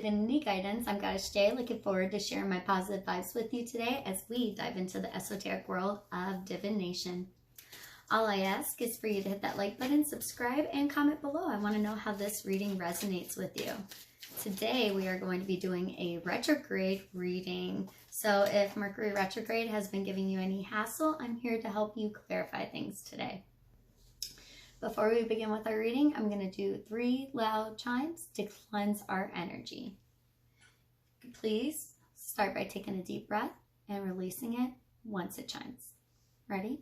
Divinity Guidance. I'm Goddess Jay, looking forward to sharing my positive vibes with you today as we dive into the esoteric world of divination. All I ask is for you to hit that like button, subscribe, and comment below. I want to know how this reading resonates with you. Today we are going to be doing a retrograde reading. So if Mercury retrograde has been giving you any hassle, I'm here to help you clarify things today. Before we begin with our reading, I'm going to do 3 loud chimes to cleanse our energy. Please start by taking a deep breath and releasing it once it chimes. Ready?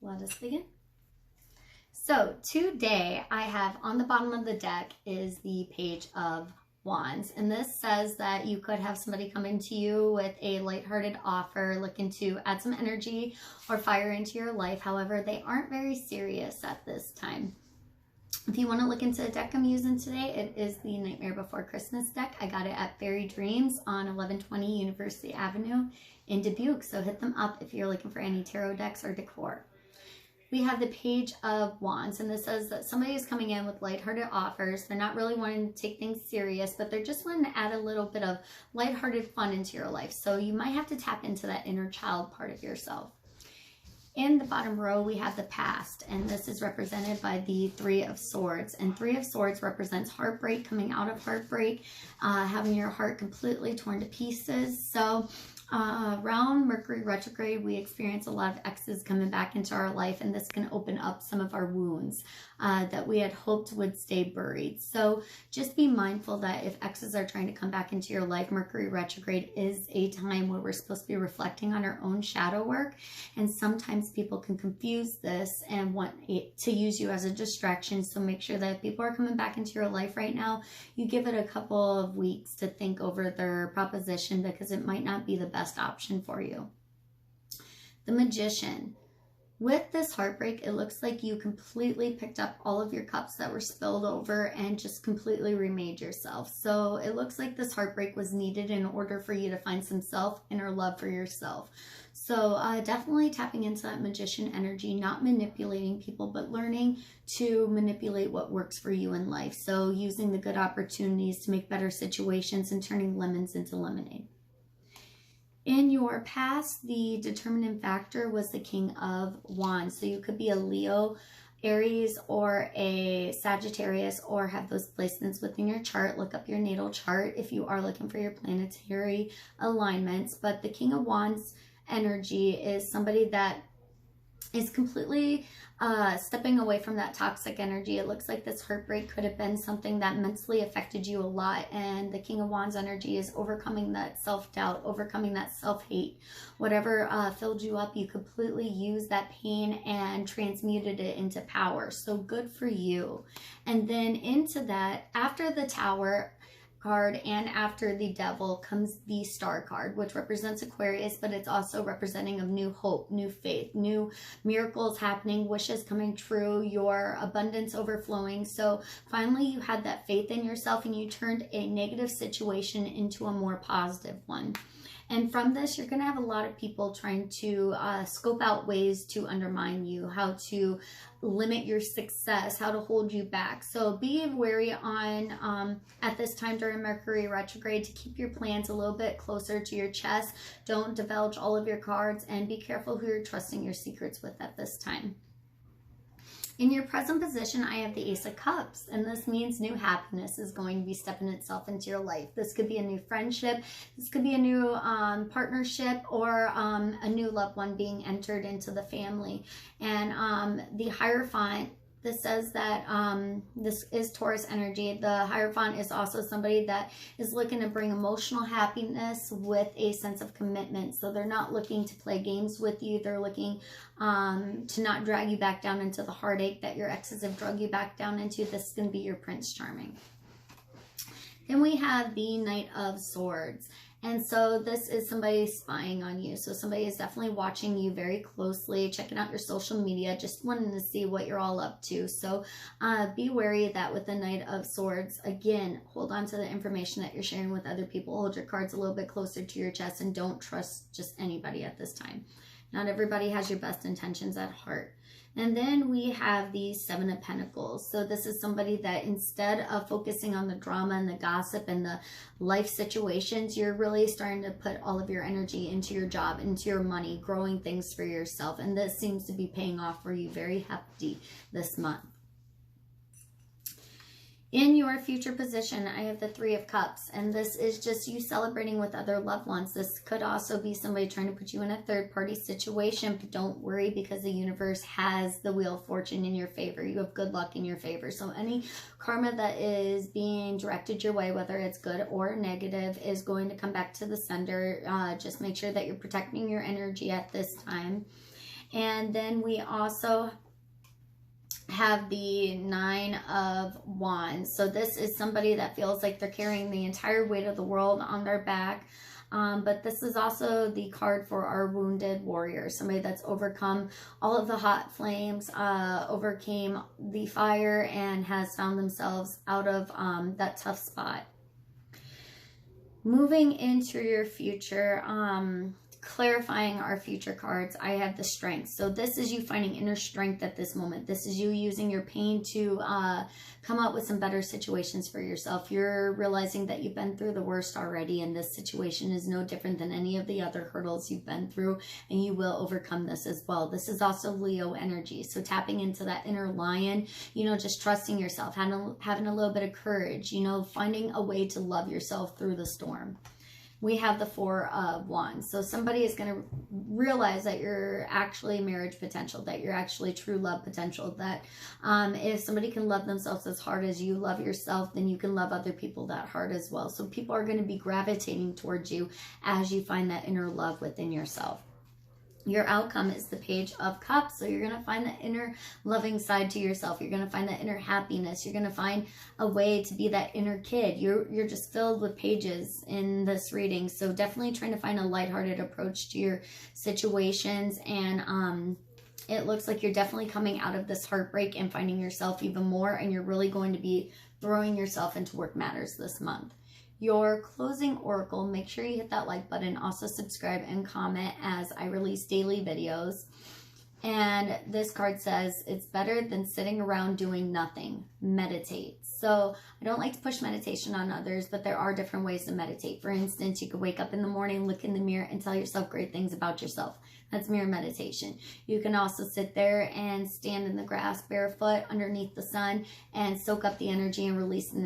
Let us begin. So today I have on the bottom of the deck is the Page of Wands, and this says that you could have somebody come into you with a lighthearted offer, looking to add some energy or fire into your life. However, they aren't very serious at this time. If you want to look into a deck I'm using today, it is the Nightmare Before Christmas deck. I got it at Faerie Dreams on 1120 University Avenue in Dubuque, so hit them up if you're looking for any tarot decks or decor. We have the Page of Wands, and this says that somebody is coming in with lighthearted offers. They're not really wanting to take things serious, but they're just wanting to add a little bit of lighthearted fun into your life. So you might have to tap into that inner child part of yourself. In the bottom row, we have the Past, and this is represented by the 3 of Swords. And 3 of Swords represents heartbreak, coming out of heartbreak, having your heart completely torn to pieces. So around Mercury retrograde, we experience a lot of exes coming back into our life, and this can open up some of our wounds that we had hoped would stay buried. So just be mindful that if exes are trying to come back into your life, Mercury retrograde is a time where we're supposed to be reflecting on our own shadow work, and sometimes people can confuse this and want to use you as a distraction. So make sure that if people are coming back into your life right now, you give it a couple of weeks to think over their proposition, because it might not be the best option for you. The Magician. With this heartbreak, it looks like you completely picked up all of your cups that were spilled over and just completely remade yourself. So it looks like this heartbreak was needed in order for you to find some inner love for yourself. So definitely tapping into that Magician energy, not manipulating people, but learning to manipulate what works for you in life. So using the good opportunities to make better situations and turning lemons into lemonade. In your past, the determining factor was the King of Wands. So you could be a Leo, Aries, or a Sagittarius, or have those placements within your chart. Look up your natal chart if you are looking for your planetary alignments. But the King of Wands energy is somebody that is completely stepping away from that toxic energy. It looks like this heartbreak could have been something that mentally affected you a lot, and the King of Wands energy is overcoming that self-doubt, overcoming that self-hate. Whatever filled you up, you completely used that pain and transmuted it into power. So good for you. And then into that, after the Tower card and after the Devil comes the Star card, which represents Aquarius, but it's also representing of new hope, new faith, new miracles happening, wishes coming true, your abundance overflowing. So finally you had that faith in yourself and you turned a negative situation into a more positive one. And from this, you're going to have a lot of people trying to scope out ways to undermine you, how to limit your success, how to hold you back. So be wary on at this time during Mercury retrograde to keep your plans a little bit closer to your chest. Don't divulge all of your cards, and be careful who you're trusting your secrets with at this time. In your present position, I have the Ace of Cups, and this means new happiness is going to be stepping itself into your life. This could be a new friendship, this could be a new partnership, or a new loved one being entered into the family. And the Hierophant, this says that this is Taurus energy. The Hierophant is also somebody that is looking to bring emotional happiness with a sense of commitment. So they're not looking to play games with you. They're looking to not drag you back down into the heartache that your exes have drug you back down into. This is going to be your Prince Charming. Then we have the Knight of Swords. And so this is somebody spying on you. So somebody is definitely watching you very closely, checking out your social media, just wanting to see what you're all up to. So be wary that with the Knight of Swords, again, hold on to the information that you're sharing with other people. Hold your cards a little bit closer to your chest and don't trust just anybody at this time. Not everybody has your best intentions at heart. And then we have the Seven of Pentacles. So this is somebody that instead of focusing on the drama and the gossip and the life situations, you're really starting to put all of your energy into your job, into your money, growing things for yourself. And this seems to be paying off for you very hefty this month. In your future position, I have the Three of Cups, and this is just you celebrating with other loved ones. This could also be somebody trying to put you in a third-party situation, but don't worry because the universe has the Wheel of Fortune in your favor. You have good luck in your favor. So any karma that is being directed your way, whether it's good or negative, is going to come back to the sender. Just make sure that you're protecting your energy at this time. And then we also have the Nine of Wands. So this is somebody that feels like they're carrying the entire weight of the world on their back. But this is also the card for our wounded warrior, somebody that's overcome all of the hot flames, overcame the fire, and has found themselves out of that tough spot. Moving into your future, clarifying our future cards, I have the Strength. So this is you finding inner strength at this moment. This is you using your pain to come up with some better situations for yourself. You're realizing that you've been through the worst already, and this situation is no different than any of the other hurdles you've been through, and you will overcome this as well. This is also Leo energy. So tapping into that inner lion, you know, just trusting yourself, having a little bit of courage, you know, finding a way to love yourself through the storm. We have the Four of Wands. So somebody is going to realize that you're actually marriage potential, that you're actually true love potential, that if somebody can love themselves as hard as you love yourself, then you can love other people that hard as well. So people are going to be gravitating towards you as you find that inner love within yourself. Your outcome is the Page of Cups. So you're going to find that inner loving side to yourself. You're going to find that inner happiness. You're going to find a way to be that inner kid. You're just filled with pages in this reading. So definitely trying to find a lighthearted approach to your situations. And it looks like you're definitely coming out of this heartbreak and finding yourself even more. And you're really going to be throwing yourself into work matters this month. Your closing oracle, make sure you hit that like button. Also subscribe and comment as I release daily videos. And this card says, it's better than sitting around doing nothing. Meditate. So I don't like to push meditation on others, but there are different ways to meditate. For instance, you could wake up in the morning, look in the mirror, and tell yourself great things about yourself. That's mirror meditation. You can also sit there and stand in the grass barefoot underneath the sun and soak up the energy and release the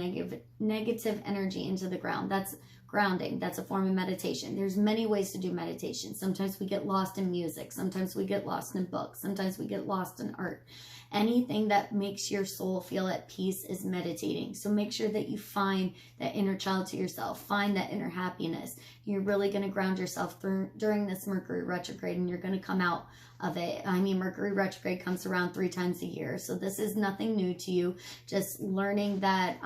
negative energy into the ground. That's grounding. That's a form of meditation. There's many ways to do meditation. Sometimes we get lost in music. Sometimes we get lost in books. Sometimes we get lost in art. Anything that makes your soul feel at peace is meditating. So make sure that you find that inner child to yourself. Find that inner happiness. You're really going to ground yourself during this Mercury retrograde, and you're going to come out of it. I mean, Mercury retrograde comes around 3 times a year. So this is nothing new to you. Just learning that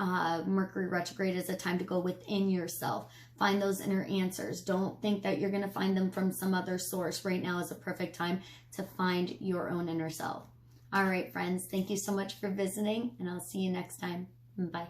Mercury retrograde is a time to go within yourself. Find those inner answers. Don't think that you're going to find them from some other source. Right now is a perfect time to find your own inner self. All right, friends, thank you so much for visiting, and I'll see you next time. Bye.